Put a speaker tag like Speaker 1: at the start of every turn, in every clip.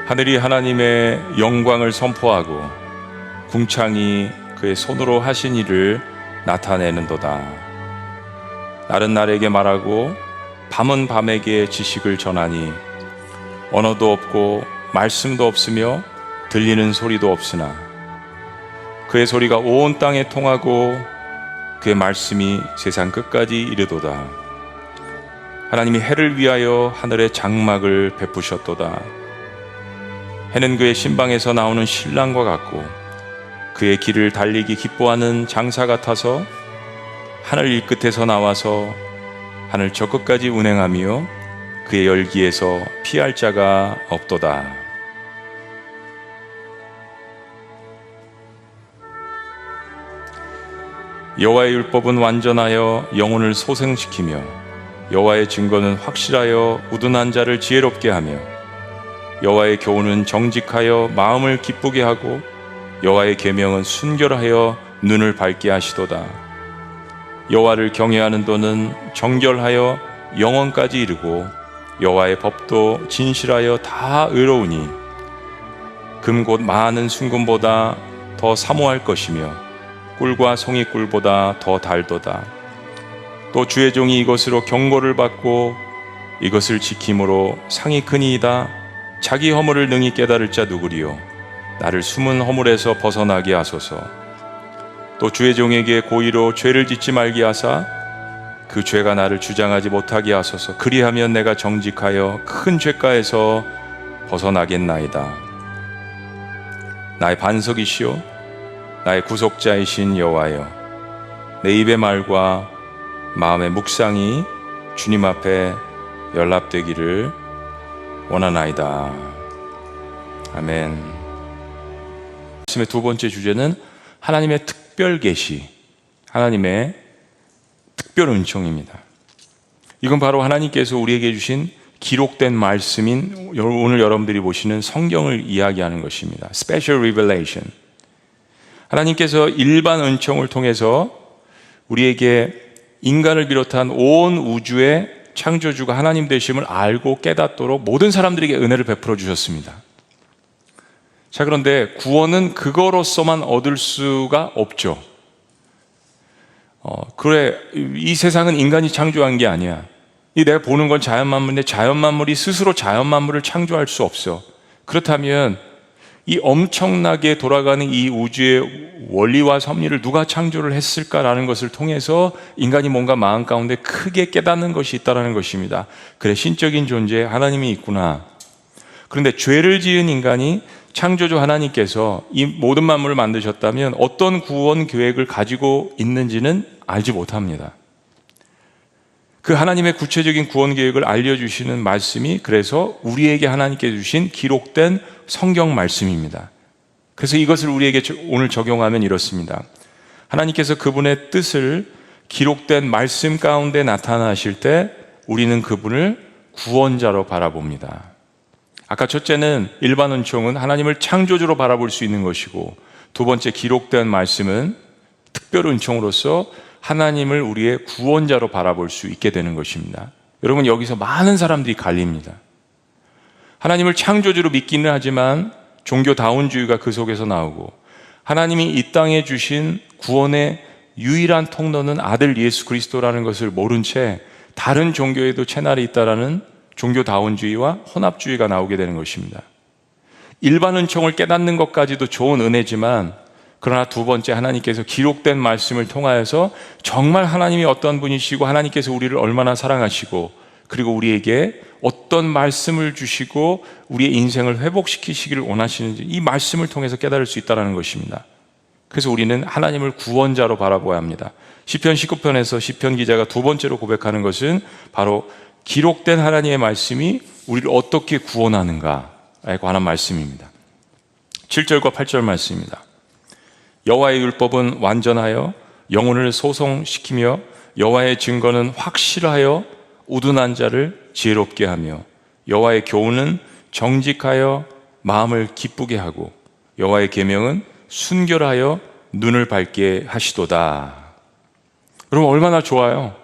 Speaker 1: 하늘이 하나님의 영광을 선포하고 궁창이 그의 손으로 하신 일을 나타내는도다. 날은 날에게 말하고 밤은 밤에게 지식을 전하니 언어도 없고 말씀도 없으며 들리는 소리도 없으나 그의 소리가 온 땅에 통하고 그의 말씀이 세상 끝까지 이르도다. 하나님이 해를 위하여 하늘에 장막을 베푸셨도다. 해는 그의 신방에서 나오는 신랑과 같고 그의 길을 달리기 기뻐하는 장사 같아서 하늘 이 끝에서 나와서 하늘 저 끝까지 운행하며 그의 열기에서 피할 자가 없도다. 여호와의 율법은 완전하여 영혼을 소생시키며 여호와의 증거는 확실하여 우둔한 자를 지혜롭게 하며 여호와의 교훈은 정직하여 마음을 기쁘게 하고 여호와의 계명은 순결하여 눈을 밝게 하시도다. 여호와를 경외하는 도는 정결하여 영원까지 이르고 여호와의 법도 진실하여 다 의로우니 금 곧 많은 순금보다 더 사모할 것이며 꿀과 송이꿀보다 더 달도다. 또 주의 종이 이것으로 경고를 받고 이것을 지킴으로 상이 크니이다. 자기 허물을 능히 깨달을 자 누구리요? 나를 숨은 허물에서 벗어나게 하소서. 또 주의 종에게 고의로 죄를 짓지 말게 하사 그 죄가 나를 주장하지 못하게 하소서. 그리하면 내가 정직하여 큰 죄가에서 벗어나겠나이다. 나의 반석이시오 나의 구속자이신 여호와여, 내 입의 말과 마음의 묵상이 주님 앞에 연락되기를 원하나이다. 아멘. 말씀의 두 번째 주제는 하나님의 특별 계시, 하나님의 특별 은총입니다. 이건 바로 하나님께서 우리에게 주신 기록된 말씀인 오늘 여러분들이 보시는 성경을 이야기하는 것입니다. Special Revelation. 하나님께서 일반 은총을 통해서 우리에게 인간을 비롯한 온 우주의 창조주가 하나님 되심을 알고 깨닫도록 모든 사람들에게 은혜를 베풀어 주셨습니다. 자, 그런데 구원은 그거로서만 얻을 수가 없죠. 그래, 이 세상은 인간이 창조한 게 아니야. 이 내가 보는 건 자연만물인데 자연만물이 스스로 자연만물을 창조할 수 없어. 그렇다면 이 엄청나게 돌아가는 이 우주의 원리와 섭리를 누가 창조를 했을까라는 것을 통해서 인간이 뭔가 마음 가운데 크게 깨닫는 것이 있다는 것입니다. 그래, 신적인 존재에 하나님이 있구나. 그런데 죄를 지은 인간이 창조주 하나님께서 이 모든 만물을 만드셨다면 어떤 구원 계획을 가지고 있는지는 알지 못합니다. 그 하나님의 구체적인 구원 계획을 알려주시는 말씀이 그래서 우리에게 하나님께 주신 기록된 성경 말씀입니다. 그래서 이것을 우리에게 오늘 적용하면 이렇습니다. 하나님께서 그분의 뜻을 기록된 말씀 가운데 나타나실 때 우리는 그분을 구원자로 바라봅니다. 아까 첫째는 일반 은총은 하나님을 창조주로 바라볼 수 있는 것이고, 두 번째 기록된 말씀은 특별 은총으로서 하나님을 우리의 구원자로 바라볼 수 있게 되는 것입니다. 여러분, 여기서 많은 사람들이 갈립니다. 하나님을 창조주로 믿기는 하지만 종교다운주의가 그 속에서 나오고, 하나님이 이 땅에 주신 구원의 유일한 통로는 아들 예수 그리스도라는 것을 모른 채 다른 종교에도 채널이 있다라는 종교다운주의와 혼합주의가 나오게 되는 것입니다. 일반 은총을 깨닫는 것까지도 좋은 은혜지만, 그러나 두 번째 하나님께서 기록된 말씀을 통하여서 정말 하나님이 어떤 분이시고 하나님께서 우리를 얼마나 사랑하시고 그리고 우리에게 어떤 말씀을 주시고 우리의 인생을 회복시키시기를 원하시는지 이 말씀을 통해서 깨달을 수 있다는 것입니다. 그래서 우리는 하나님을 구원자로 바라보아야 합니다. 시편 19편에서 시편 기자가 두 번째로 고백하는 것은 바로 기록된 하나님의 말씀이 우리를 어떻게 구원하는가에 관한 말씀입니다. 7절과 8절 말씀입니다. 여호와의 율법은 완전하여 영혼을 소성시키며 여호와의 증거는 확실하여 우둔한 자를 지혜롭게 하며 여호와의 교훈은 정직하여 마음을 기쁘게 하고 여호와의 계명은 순결하여 눈을 밝게 하시도다. 여러분, 얼마나 좋아요.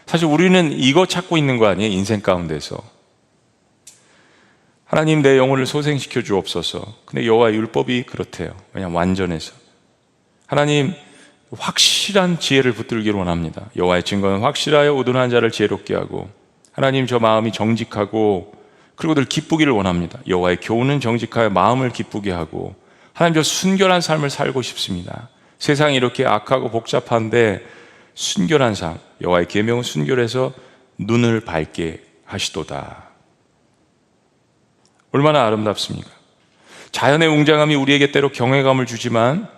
Speaker 1: 사실 우리는 이거 찾고 있는 거 아니에요? 인생 가운데서 하나님, 내 영혼을 소생시켜 주옵소서. 근데 여호와의 율법이 그렇대요. 왜냐하면 완전해서. 하나님, 확실한 지혜를 붙들기를 원합니다. 여호와의 증거는 확실하여 우둔한 자를 지혜롭게 하고, 하나님, 저 마음이 정직하고 그리고 늘 기쁘기를 원합니다. 여호와의 교훈은 정직하여 마음을 기쁘게 하고, 하나님, 저 순결한 삶을 살고 싶습니다. 세상이 이렇게 악하고 복잡한데 순결한 삶, 여호와의 계명은 순결해서 눈을 밝게 하시도다. 얼마나 아름답습니까? 자연의 웅장함이 우리에게 때로 경외감을 주지만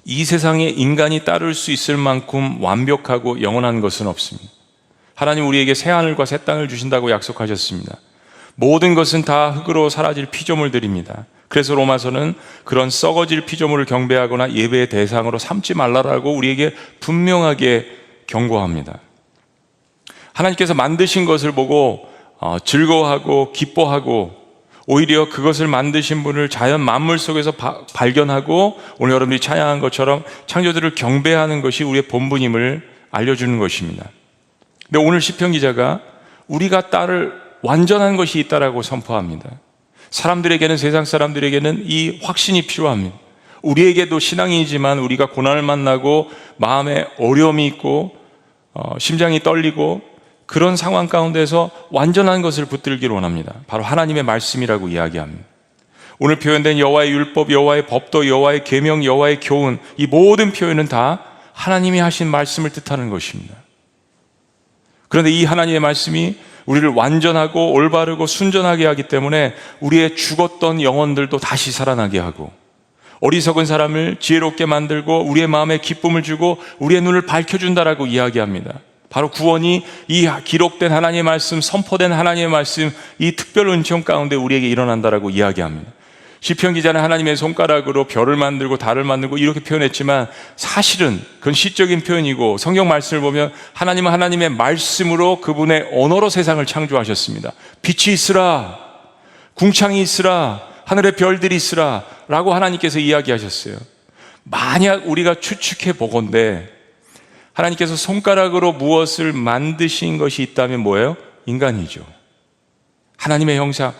Speaker 1: 이 세상에 인간이 따를 수 있을 만큼 완벽하고 영원한 것은 없습니다. 하나님, 우리에게 새하늘과 새 땅을 주신다고 약속하셨습니다. 모든 것은 다 흙으로 사라질 피조물들입니다. 그래서 로마서는 그런 썩어질 피조물을 경배하거나 예배의 대상으로 삼지 말라라고 우리에게 분명하게 경고합니다. 하나님께서 만드신 것을 보고 즐거워하고 기뻐하고, 오히려 그것을 만드신 분을 자연 만물 속에서 발견하고, 오늘 여러분들이 찬양한 것처럼 창조들을 경배하는 것이 우리의 본분임을 알려주는 것입니다. 근데 오늘 시편 기자가 우리가 따를 완전한 것이 있다라고 선포합니다. 사람들에게는, 세상 사람들에게는 이 확신이 필요합니다. 우리에게도 신앙이지만 우리가 고난을 만나고 마음에 어려움이 있고 심장이 떨리고 그런 상황 가운데서 완전한 것을 붙들기를 원합니다. 바로 하나님의 말씀이라고 이야기합니다. 오늘 표현된 여호와의 율법, 여호와의 법도, 여호와의 계명, 여호와의 교훈, 이 모든 표현은 다 하나님이 하신 말씀을 뜻하는 것입니다. 그런데 이 하나님의 말씀이 우리를 완전하고 올바르고 순전하게 하기 때문에 우리의 죽었던 영혼들도 다시 살아나게 하고, 어리석은 사람을 지혜롭게 만들고 우리의 마음에 기쁨을 주고 우리의 눈을 밝혀준다라고 이야기합니다. 바로 구원이 이 기록된 하나님의 말씀, 선포된 하나님의 말씀, 이 특별 은총 가운데 우리에게 일어난다라고 이야기합니다. 시편 기자는 하나님의 손가락으로 별을 만들고 달을 만들고 이렇게 표현했지만 사실은 그건 시적인 표현이고, 성경 말씀을 보면 하나님은 하나님의 말씀으로 그분의 언어로 세상을 창조하셨습니다. 빛이 있으라, 궁창이 있으라, 하늘의 별들이 있으라 라고 하나님께서 이야기하셨어요. 만약 우리가 추측해 보건대 하나님께서 손가락으로 무엇을 만드신 것이 있다면 뭐예요? 인간이죠. 하나님의 형상,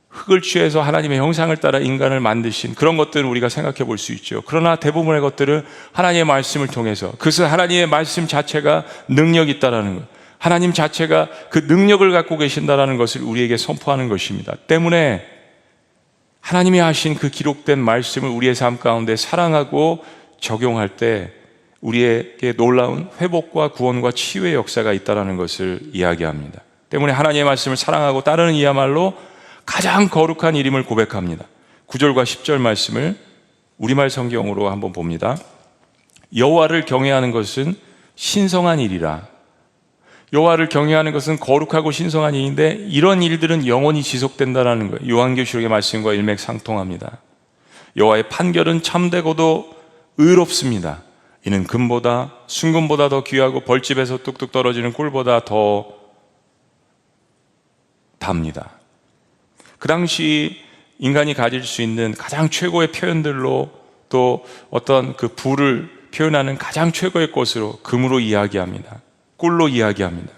Speaker 1: 흙을 취해서 하나님의 형상을 따라 인간을 만드신 그런 것들은 우리가 생각해 볼 수 있죠. 그러나 대부분의 것들은 하나님의 말씀을 통해서, 그것은 하나님의 말씀 자체가 능력이 있다는 것, 하나님 자체가 그 능력을 갖고 계신다는 것을 우리에게 선포하는 것입니다. 때문에 하나님이 하신 그 기록된 말씀을 우리의 삶 가운데 사랑하고 적용할 때 우리에게 놀라운 회복과 구원과 치유의 역사가 있다는 것을 이야기합니다. 때문에 하나님의 말씀을 사랑하고 따르는 이야말로 가장 거룩한 일임을 고백합니다. 9절과 10절 말씀을 우리말 성경으로 한번 봅니다. 여호와를 경외하는 것은 신성한 일이라. 여호와를 경외하는 것은 거룩하고 신성한 일인데 이런 일들은 영원히 지속된다는 거예요. 요한계시록의 말씀과 일맥상통합니다. 여호와의 판결은 참되고도 의롭습니다. 이는 금보다 순금보다 더 귀하고 벌집에서 뚝뚝 떨어지는 꿀보다 더 답니다. 그 당시 인간이 가질 수 있는 가장 최고의 표현들로, 또 어떤 그 부를 표현하는 가장 최고의 것으로 금으로 이야기합니다. 꿀로 이야기합니다.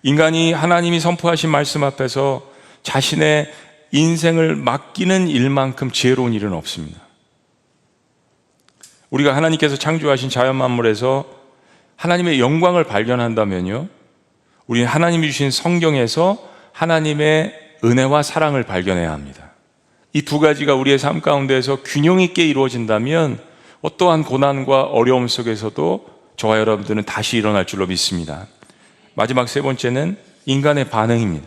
Speaker 1: 인간이 하나님이 선포하신 말씀 앞에서 자신의 인생을 맡기는 일만큼 지혜로운 일은 없습니다. 우리가 하나님께서 창조하신 자연 만물에서 하나님의 영광을 발견한다면요, 우리는 하나님이 주신 성경에서 하나님의 은혜와 사랑을 발견해야 합니다. 이 두 가지가 우리의 삶 가운데에서 균형 있게 이루어진다면 어떠한 고난과 어려움 속에서도 저와 여러분들은 다시 일어날 줄로 믿습니다. 마지막 세 번째는 인간의 반응입니다.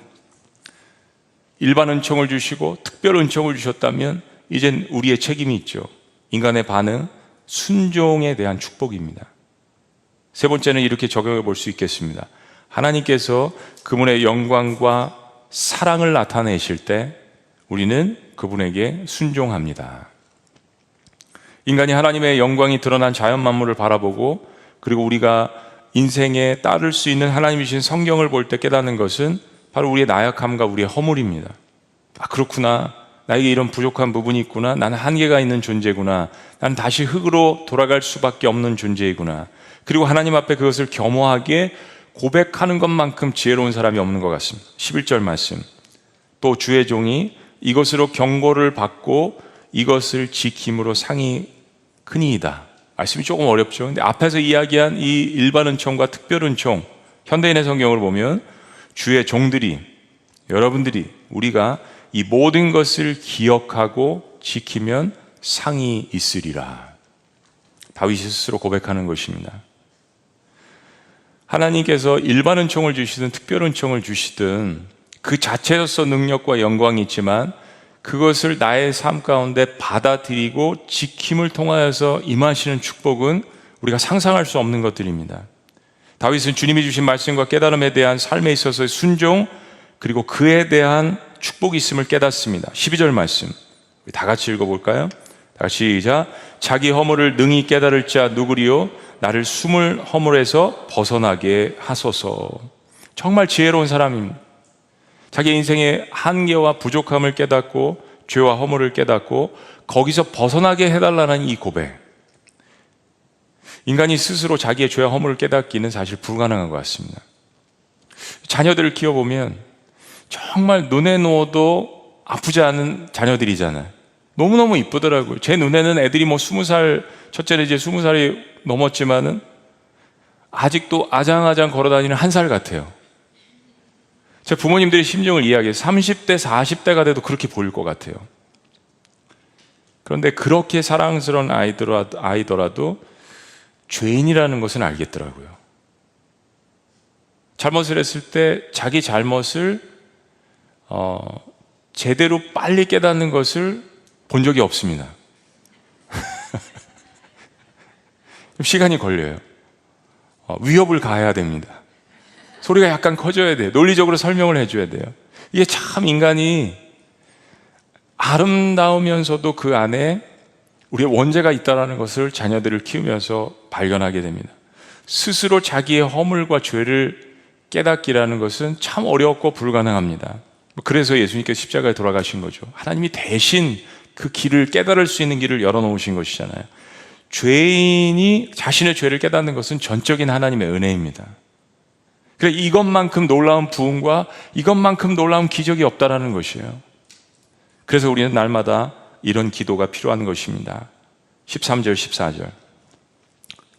Speaker 1: 일반 은총을 주시고 특별 은총을 주셨다면 이젠 우리의 책임이 있죠. 인간의 반응, 순종에 대한 축복입니다. 세 번째는 이렇게 적용해 볼 수 있겠습니다. 하나님께서 그분의 영광과 사랑을 나타내실 때 우리는 그분에게 순종합니다. 인간이 하나님의 영광이 드러난 자연 만물을 바라보고, 그리고 우리가 인생에 따를 수 있는 하나님이 주신 성경을 볼 때 깨닫는 것은 바로 우리의 나약함과 우리의 허물입니다. 아, 그렇구나. 나에게 이런 부족한 부분이 있구나. 나는 한계가 있는 존재구나. 나는 다시 흙으로 돌아갈 수밖에 없는 존재이구나. 그리고 하나님 앞에 그것을 겸허하게 고백하는 것만큼 지혜로운 사람이 없는 것 같습니다. 11절 말씀, 또 주의 종이 이것으로 경고를 받고 이것을 지킴으로 상이 크니이다. 말씀이 조금 어렵죠. 근데 앞에서 이야기한 이 일반 은총과 특별 은총, 현대인의 성경을 보면 주의 종들이, 여러분들이, 우리가 이 모든 것을 기억하고 지키면 상이 있으리라. 다윗이 스스로 고백하는 것입니다. 하나님께서 일반 은총을 주시든 특별 은총을 주시든 그 자체로서 능력과 영광이 있지만 그것을 나의 삶 가운데 받아들이고 지킴을 통하여서 임하시는 축복은 우리가 상상할 수 없는 것들입니다. 다윗은 주님이 주신 말씀과 깨달음에 대한 삶에 있어서의 순종, 그리고 그에 대한 축복이 있음을 깨닫습니다. 12절 말씀 다 같이 읽어볼까요? 다 같이 시작. 자기 허물을 능히 깨달을 자 누구리요? 나를 숨을 허물에서 벗어나게 하소서. 정말 지혜로운 사람입니다. 자기 인생의 한계와 부족함을 깨닫고 죄와 허물을 깨닫고 거기서 벗어나게 해달라는 이 고백. 인간이 스스로 자기의 죄와 허물을 깨닫기는 사실 불가능한 것 같습니다. 자녀들을 키워보면 정말 눈에 놓아도 아프지 않은 자녀들이잖아요. 너무너무 이쁘더라고요. 제 눈에는 애들이 20살, 첫째는 이제 20살이 넘었지만은 아직도 아장아장 걸어다니는 1살 같아요. 제 부모님들의 심정을 이야기해요. 30대, 40대가 돼도 그렇게 보일 것 같아요. 그런데 그렇게 사랑스러운 아이더라도 죄인이라는 것은 알겠더라고요. 잘못을 했을 때 자기 잘못을 제대로 빨리 깨닫는 것을 본 적이 없습니다. 시간이 걸려요. 위협을 가해야 됩니다. 소리가 약간 커져야 돼요. 논리적으로 설명을 해줘야 돼요. 이게 참 인간이 아름다우면서도 그 안에 우리의 원죄가 있다는 것을 자녀들을 키우면서 발견하게 됩니다. 스스로 자기의 허물과 죄를 깨닫기라는 것은 참 어렵고 불가능합니다. 그래서 예수님께서 십자가에 돌아가신 거죠. 하나님이 대신 그 길을 깨달을 수 있는 길을 열어놓으신 것이잖아요. 죄인이 자신의 죄를 깨닫는 것은 전적인 하나님의 은혜입니다. 그래, 이것만큼 놀라운 부흥과 이것만큼 놀라운 기적이 없다라는 것이에요. 그래서 우리는 날마다 이런 기도가 필요한 것입니다. 13절, 14절.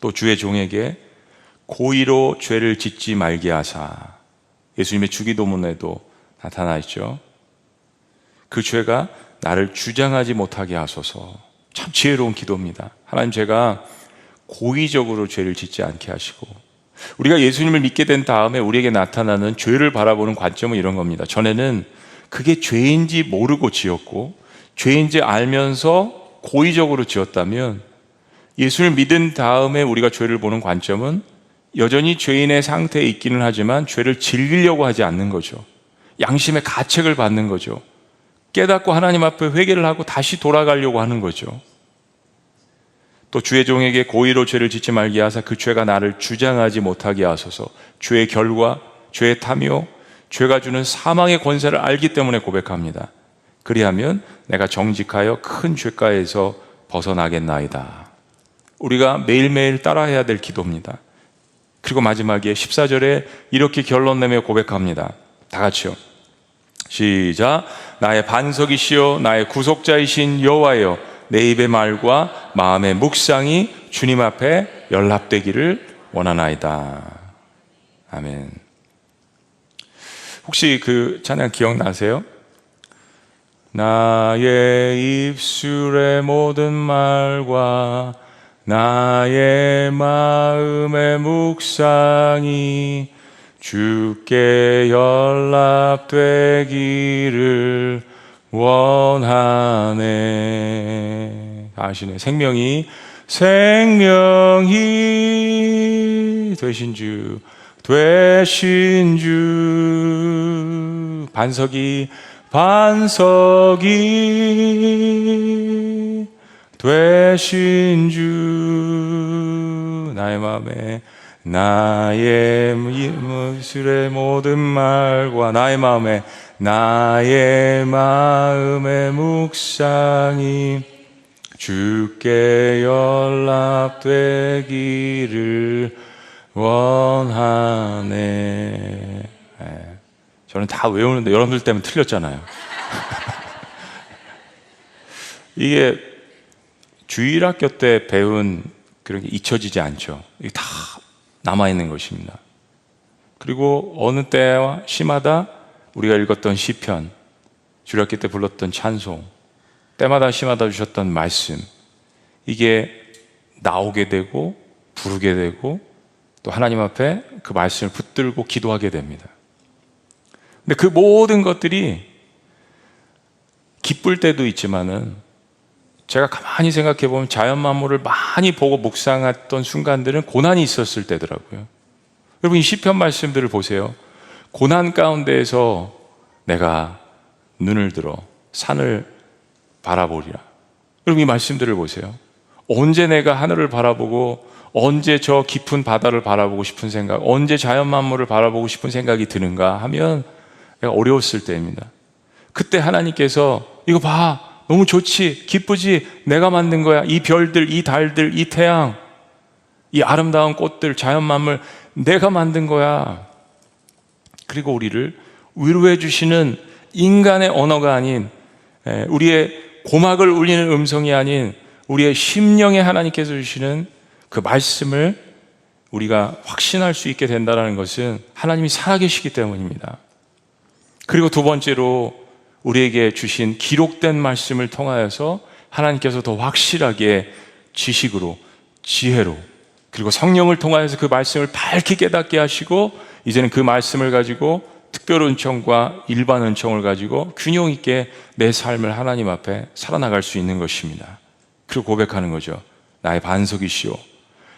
Speaker 1: 또 주의 종에게 고의로 죄를 짓지 말게 하사. 예수님의 주기도문에도 나타나 있죠. 그 죄가 나를 주장하지 못하게 하소서. 참 지혜로운 기도입니다. 하나님, 제가 고의적으로 죄를 짓지 않게 하시고, 우리가 예수님을 믿게 된 다음에 우리에게 나타나는 죄를 바라보는 관점은 이런 겁니다. 전에는 그게 죄인지 모르고 지었고 죄인지 알면서 고의적으로 지었다면, 예수를 믿은 다음에 우리가 죄를 보는 관점은 여전히 죄인의 상태에 있기는 하지만 죄를 즐기려고 하지 않는 거죠. 양심의 가책을 받는 거죠. 깨닫고 하나님 앞에 회개를 하고 다시 돌아가려고 하는 거죠. 또 주의 종에게 고의로 죄를 짓지 말게 하사 그 죄가 나를 주장하지 못하게 하소서. 죄의 결과, 죄의 탐욕, 죄가 주는 사망의 권세를 알기 때문에 고백합니다. 그리하면 내가 정직하여 큰 죄가에서 벗어나겠나이다. 우리가 매일매일 따라해야 될 기도입니다. 그리고 마지막에 14절에 이렇게 결론 내며 고백합니다. 다 같이요. 시작. 나의 반석이시여 나의 구속자이신 여호와여, 내 입의 말과 마음의 묵상이 주님 앞에 연락되기를 원하나이다. 아멘. 혹시 그 찬양 기억나세요? 나의 입술의 모든 말과 나의 마음의 묵상이 주께 연락되기를 원하네. 아시네. 생명이 되신 주, 반석이 되신 주, 나의 입술의 모든 말과 나의 마음의 묵상이 주께 연락되기를 원하네. 저는 다 외우는데 여러분들 때문에 틀렸잖아요. 이게 주일학교 때 배운 그런 게 잊혀지지 않죠. 이게 다 남아있는 것입니다. 그리고 어느 때와 시마다 우리가 읽었던 시편, 주일학교 때 불렀던 찬송, 때마다 시마다 주셨던 말씀, 이게 나오게 되고 부르게 되고 또 하나님 앞에 그 말씀을 붙들고 기도하게 됩니다. 근데 그 모든 것들이 기쁠 때도 있지만은 제가 가만히 생각해 보면 자연 만물을 많이 보고 묵상했던 순간들은 고난이 있었을 때더라고요. 여러분 이 시편 말씀들을 보세요. 고난 가운데에서 내가 눈을 들어 산을 바라보리라. 여러분 이 말씀들을 보세요. 언제 내가 하늘을 바라보고 언제 저 깊은 바다를 바라보고 싶은 생각, 언제 자연 만물을 바라보고 싶은 생각이 드는가 하면 내가 어려웠을 때입니다. 그때 하나님께서 이거 봐, 너무 좋지, 기쁘지, 내가 만든 거야. 이 별들, 이 달들, 이 태양, 이 아름다운 꽃들, 자연 만물 내가 만든 거야. 그리고 우리를 위로해 주시는 인간의 언어가 아닌, 우리의 고막을 울리는 음성이 아닌 우리의 심령에 하나님께서 주시는 그 말씀을 우리가 확신할 수 있게 된다는 것은 하나님이 살아계시기 때문입니다. 그리고 두 번째로 우리에게 주신 기록된 말씀을 통하여서 하나님께서 더 확실하게 지식으로, 지혜로, 그리고 성령을 통하여서 그 말씀을 밝게 깨닫게 하시고 이제는 그 말씀을 가지고 특별 은총과 일반 은총을 가지고 균형 있게 내 삶을 하나님 앞에 살아나갈 수 있는 것입니다. 그리고 고백하는 거죠. 나의 반석이시오,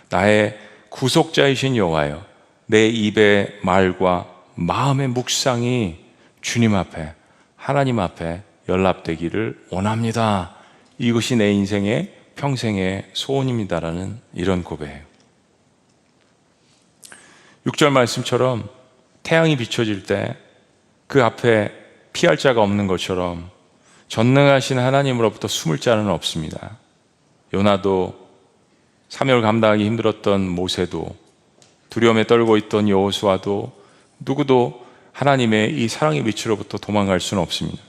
Speaker 1: 나의 구속자이신 여호와여, 내 입의 말과 마음의 묵상이 주님 앞에, 하나님 앞에 연락되기를 원합니다. 이것이 내 인생의 평생의 소원입니다라는 이런 고백이에요. 6절 말씀처럼 태양이 비춰질 때 그 앞에 피할 자가 없는 것처럼 전능하신 하나님으로부터 숨을 자는 없습니다. 요나도, 사명을 감당하기 힘들었던 모세도, 두려움에 떨고 있던 여호수아도, 누구도 하나님의 이 사랑의 빛으로부터 도망갈 수는 없습니다.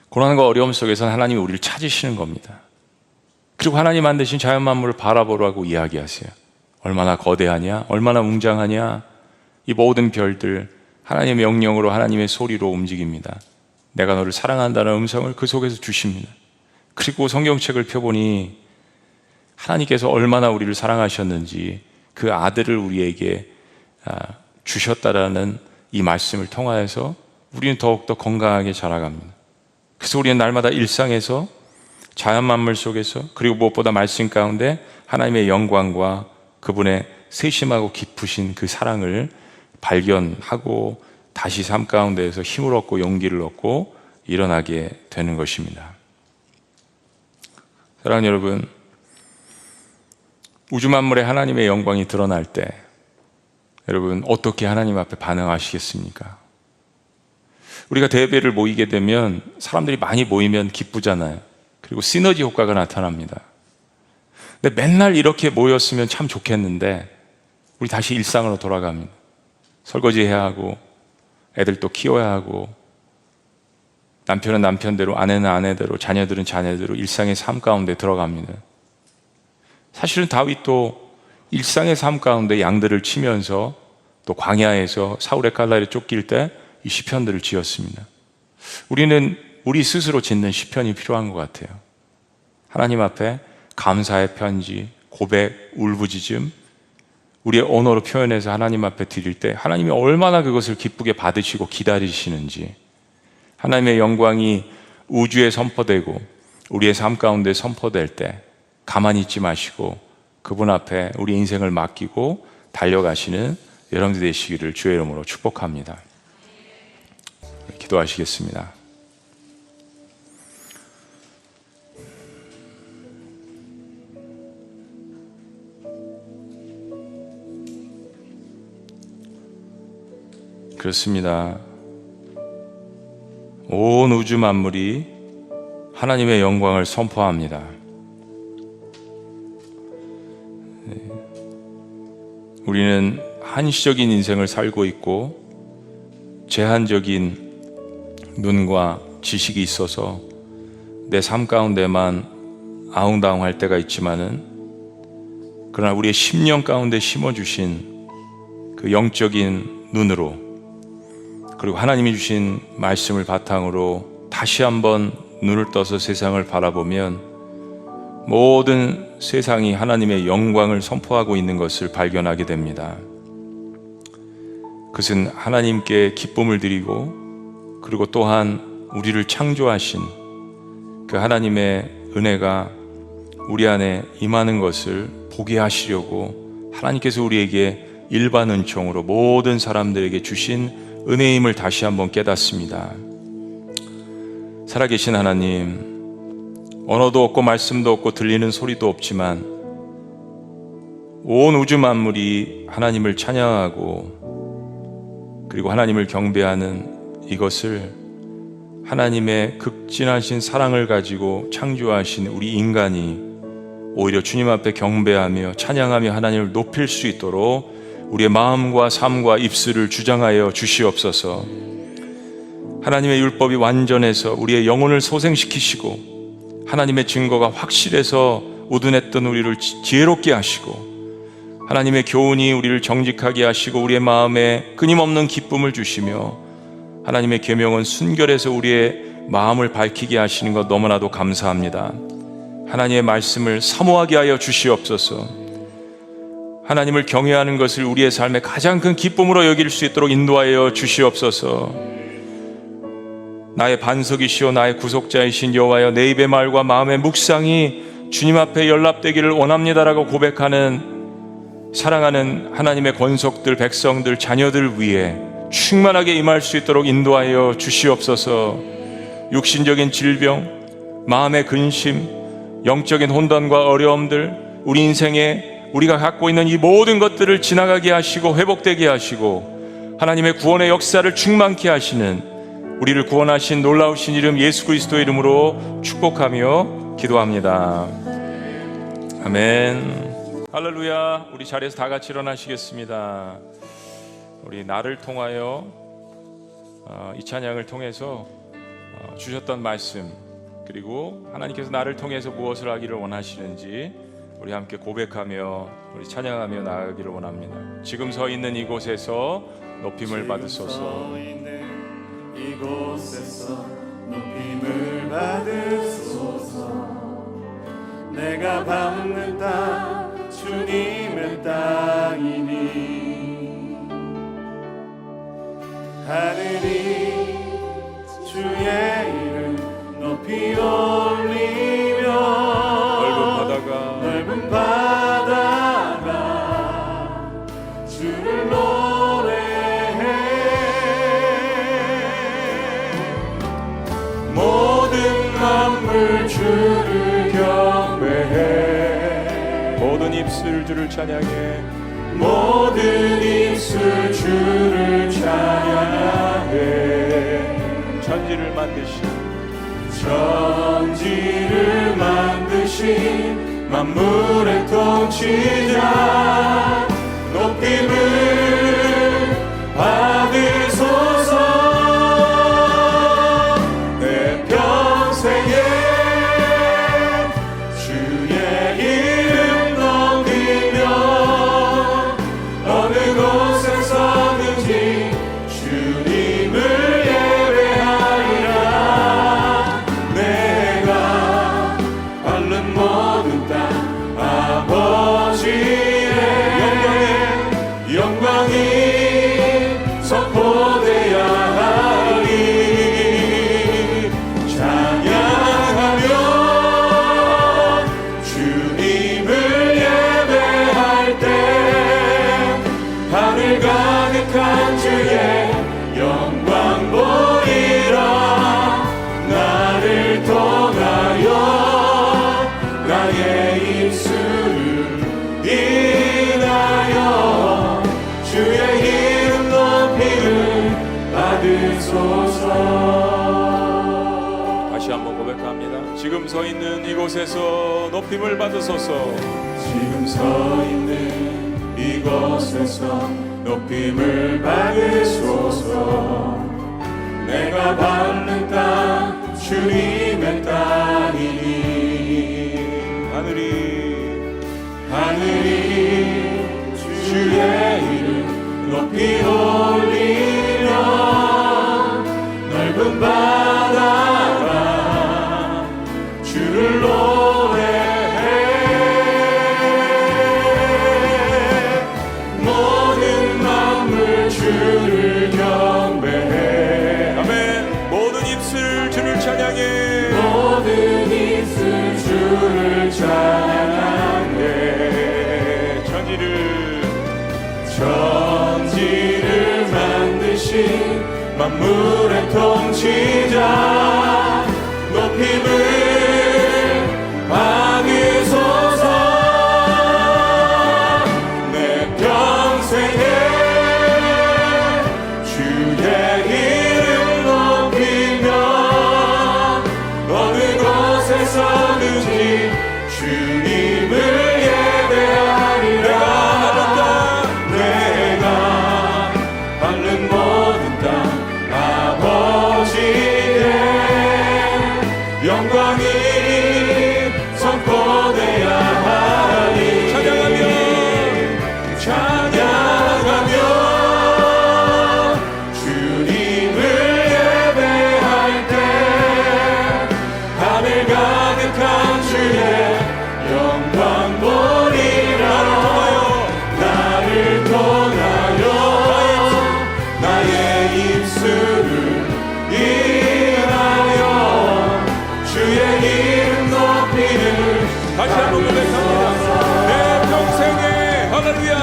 Speaker 1: 고난과 어려움 속에서는 하나님이 우리를 찾으시는 겁니다. 그리고 하나님 만드신 자연 만물을 바라보라고 이야기하세요. 얼마나 거대하냐, 얼마나 웅장하냐. 이 모든 별들 하나님의 명령으로, 하나님의 소리로 움직입니다. 내가 너를 사랑한다는 음성을 그 속에서 주십니다. 그리고 성경책을 펴보니 하나님께서 얼마나 우리를 사랑하셨는지 그 아들을 우리에게 주셨다라는 이 말씀을 통하여서 우리는 더욱더 건강하게 자라갑니다. 그래서 우리는 날마다 일상에서, 자연 만물 속에서, 그리고 무엇보다 말씀 가운데 하나님의 영광과 그분의 세심하고 깊으신 그 사랑을 발견하고 다시 삶 가운데에서 힘을 얻고 용기를 얻고 일어나게 되는 것입니다. 사랑하는 여러분, 우주 만물에 하나님의 영광이 드러날 때 여러분 어떻게 하나님 앞에 반응하시겠습니까? 우리가 대회를 모이게 되면 사람들이 많이 모이면 기쁘잖아요. 그리고 시너지 효과가 나타납니다. 근데 맨날 이렇게 모였으면 참 좋겠는데 우리 다시 일상으로 돌아갑니다. 설거지 해야 하고 애들 또 키워야 하고 남편은 남편대로, 아내는 아내대로, 자녀들은 자녀대로 일상의 삶 가운데 들어갑니다. 사실은 다윗도 일상의 삶 가운데 양들을 치면서 또 광야에서 사울의 칼날에 쫓길 때 이 시편들을 지었습니다. 우리는 우리 스스로 짓는 시편이 필요한 것 같아요. 하나님 앞에 감사의 편지, 고백, 울부짖음, 우리의 언어로 표현해서 하나님 앞에 드릴 때 하나님이 얼마나 그것을 기쁘게 받으시고 기다리시는지, 하나님의 영광이 우주에 선포되고 우리의 삶 가운데 선포될 때 가만히 있지 마시고 그분 앞에 우리 인생을 맡기고 달려가시는 여러분들 되시기를 주의 이름으로 축복합니다. 기도하시겠습니다. 그렇습니다. 온 우주 만물이 하나님의 영광을 선포합니다. 우리는 한시적인 인생을 살고 있고 제한적인 눈과 지식이 있어서 내 삶 가운데만 아웅다웅할 때가 있지만은, 그러나 우리의 심령 가운데 심어주신 그 영적인 눈으로, 그리고 하나님이 주신 말씀을 바탕으로 다시 한번 눈을 떠서 세상을 바라보면 모든 세상이 하나님의 영광을 선포하고 있는 것을 발견하게 됩니다. 그것은 하나님께 기쁨을 드리고, 그리고 또한 우리를 창조하신 그 하나님의 은혜가 우리 안에 임하는 것을 보게 하시려고 하나님께서 우리에게 일반 은총으로 모든 사람들에게 주신 은혜임을 다시 한번 깨닫습니다. 살아계신 하나님, 언어도 없고 말씀도 없고 들리는 소리도 없지만 온 우주 만물이 하나님을 찬양하고 그리고 하나님을 경배하는 이것을 하나님의 극진하신 사랑을 가지고 창조하신 우리 인간이 오히려 주님 앞에 경배하며 찬양하며 하나님을 높일 수 있도록 우리의 마음과 삶과 입술을 주장하여 주시옵소서. 하나님의 율법이 완전해서 우리의 영혼을 소생시키시고 하나님의 증거가 확실해서 우둔했던 우리를 지혜롭게 하시고, 하나님의 교훈이 우리를 정직하게 하시고 우리의 마음에 끊임없는 기쁨을 주시며, 하나님의 계명은 순결해서 우리의 마음을 밝히게 하시는 것 너무나도 감사합니다. 하나님의 말씀을 사모하게 하여 주시옵소서. 하나님을 경외하는 것을 우리의 삶의 가장 큰 기쁨으로 여길 수 있도록 인도하여 주시옵소서. 나의 반석이시오 나의 구속자이신 여호와여, 내 입의 말과 마음의 묵상이 주님 앞에 연락되기를 원합니다라고 고백하는 사랑하는 하나님의 권속들, 백성들, 자녀들 위해 충만하게 임할 수 있도록 인도하여 주시옵소서. 육신적인 질병, 마음의 근심, 영적인 혼돈과 어려움들, 우리 인생에 우리가 갖고 있는 이 모든 것들을 지나가게 하시고 회복되게 하시고 하나님의 구원의 역사를 충만케 하시는 우리를 구원하신 놀라우신 이름 예수 그리스도의 이름으로 축복하며 기도합니다. 아멘. 할렐루야. 우리 자리에서 다 같이 일어나시겠습니다. 우리 나를 통하여 이 찬양을 통해서 주셨던 말씀, 그리고 하나님께서 나를 통해서 무엇을 하기를 원하시는지 우리 함께 고백하며 우리 찬양하며 나아가기를 원합니다. 지금 서 있는 이곳에서 높임을 받으소서.
Speaker 2: 이곳에서 높임을 받으소서. 내가 밟는 땅 주님의 땅이니 하늘이 주의 이름 높이 올리며 넓은 바다가 주를 만물 주를 경배해.
Speaker 1: 모든 입술 주를 찬양해.
Speaker 2: 모든 입술 주를 찬양해.
Speaker 1: 천지를
Speaker 2: 만드신 만물의 통치자 높임을 받으소서.
Speaker 1: 다시 한번 고백합니다. 지금 서 있는 이곳에서 높임을 받으소서.
Speaker 2: 지금 서 있는 이곳에서 높임을 받으소서. 내가 밟는 땅 주님의 땅이니 하늘이 주의 이름 높이 올리며 넓은 바다가 주를 노래해. 모든 만물 주를 경배해.
Speaker 1: 아멘. 모든 입술 주를 찬양해.
Speaker 2: 모든 입술 주를 찬양해. 천지를 만드신 만물의 통치자 높임을 받으소서. 내 평생에 주의 이름 높이며 어느 곳에 서든지 주님을 예배하리라. 내가 밟는 모든 땅 아버지의 영광이 선포되야 하리. 찬양하며 주님을 예배할 때 하늘 가득한 주의 영광 보리라. 나를 통하여 나의 입술을 인하여 주의 이름 높이는
Speaker 1: 다시 한번 고백합니다. 내 평생에 할렐루야.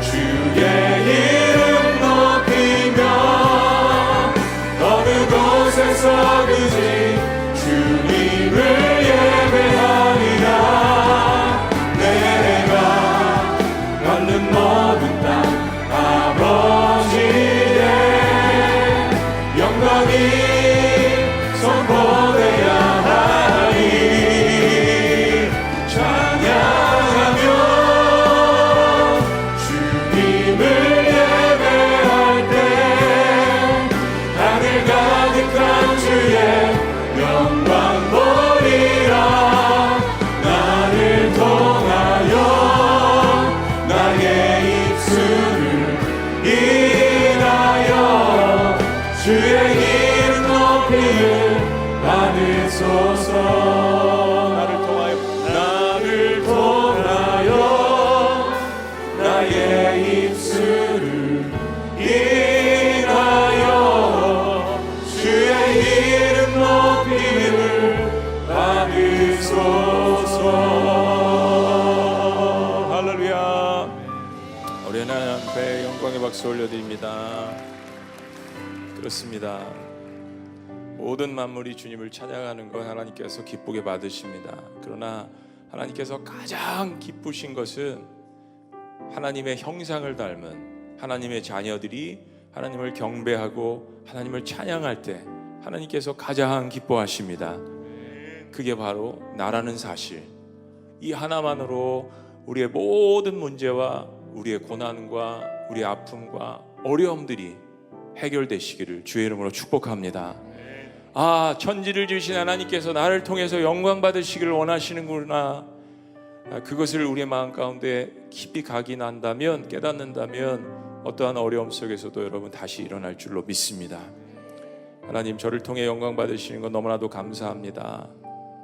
Speaker 2: 주의 이름 높이며 어느 곳에 서든지 주님을 예배하리라. 내가 받는 모든 땅 아버지의 영광이 선포되야 하리. 찬양하며 주님을 예배할 때 하늘 가득한 주의 영광 보리라. 나를 통하여 나의 입술을 인하여 주의 이름 높이를 받으소서. 나를 통하여 나의 입술을 인하여 주의 이름 높이를 받으소서.
Speaker 1: 할렐루야. 우리 하나님 앞에 영광의 박수 올려드립니다. 그렇습니다. 모든 만물이 주님을 찬양하는 것 하나님께서 기쁘게 받으십니다. 그러나 하나님께서 가장 기쁘신 것은 하나님의 형상을 닮은 하나님의 자녀들이 하나님을 경배하고 하나님을 찬양할 때 하나님께서 가장 기뻐하십니다. 그게 바로 나라는 사실. 이 하나만으로 우리의 모든 문제와 우리의 고난과 우리의 아픔과 어려움들이 해결되시기를 주의 이름으로 축복합니다. 아, 천지를 지으신 하나님께서 나를 통해서 영광 받으시기를 원하시는구나. 그것을 우리의 마음 가운데 깊이 각인한다면, 깨닫는다면 어떠한 어려움 속에서도 여러분 다시 일어날 줄로 믿습니다. 하나님, 저를 통해 영광 받으시는 것 너무나도 감사합니다.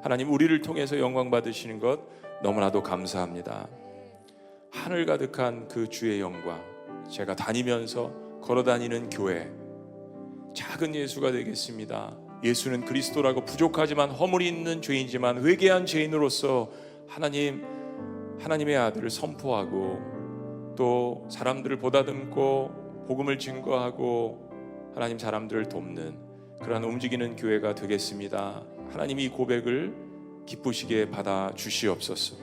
Speaker 1: 하나님, 우리를 통해서 영광 받으시는 것 너무나도 감사합니다. 하늘 가득한 그 주의 영광, 제가 다니면서 걸어다니는 교회, 작은 예수가 되겠습니다. 예수는 그리스도라고 부족하지만 허물이 있는 죄인이지만 회개한 죄인으로서 하나님의 아들을 선포하고 또 사람들을 보다듬고 복음을 증거하고 하나님 사람들을 돕는 그러한 움직이는 교회가 되겠습니다. 하나님이 이 고백을 기쁘시게 받아 주시옵소서.